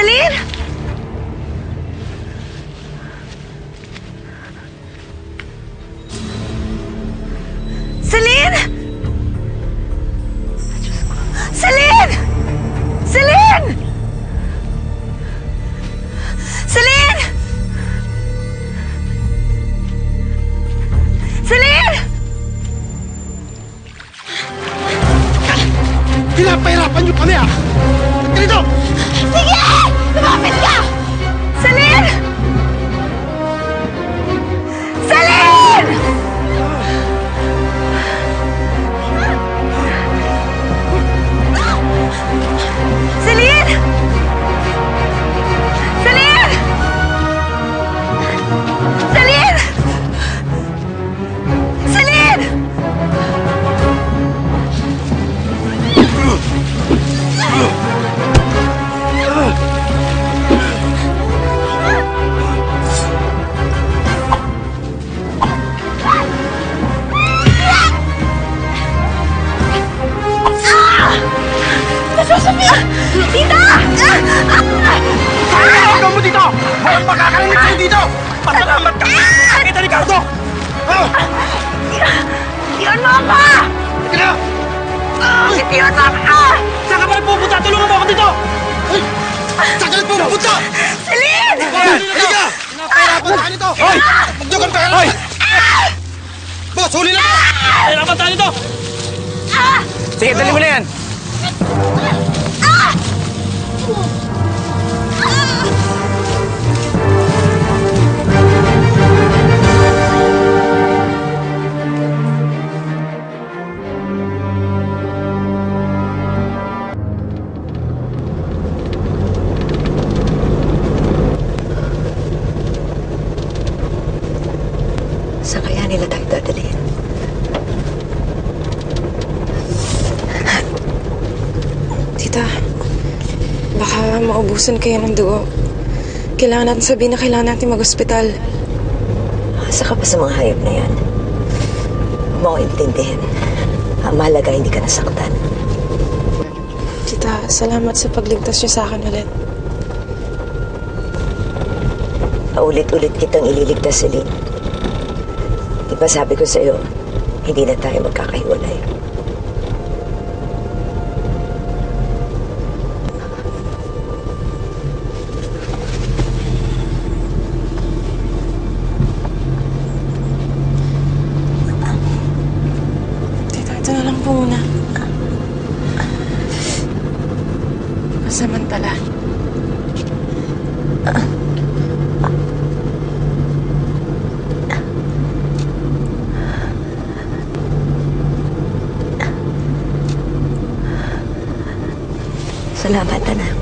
Celine! Celine! Celine! Celine! Celine! Celine! Pinapahirapan niyo kami, ah! Ganito! Sige! Lumapit ka! Celine! Celine! Celine! Celine! Celine! Celine! Tita! Ikaw mo dito! Walang makakarinig kayo dito! Pasalamat ka! Kita ni Cardo! Iyon mo ako! Sige na! Iyon mo ako! Saan ka ba nagpupunta? Tulungan mo ako dito! Ay! Saan ka nagpupunta? Celine! Halika! Pinapahirapan tayo nito! Hoy! Huwag niyo kami pahirapan! Boss, huli na! Pahirapan tayo nito! Sige, dali mo na yan! Saan kaya nila tayo dadalhin? Tita, baka maubusan kayo ng dugo. Kailangan natin sabihin na kailangan natin mag-ospital. Asa ka pa sa mga hayop na yan? Huwag mo akong intindihin. Ang mahalaga, hindi ka nasaktan. Tita, salamat sa pagligtas niyo sa akin ulit. Paulit-ulit kitang ililigtas, Celine. Di ba sabi ko sa'yo, hindi na tayo magkakahiwalay. Tita, ito na lang po muna. Pasamantala. Salamat, anak.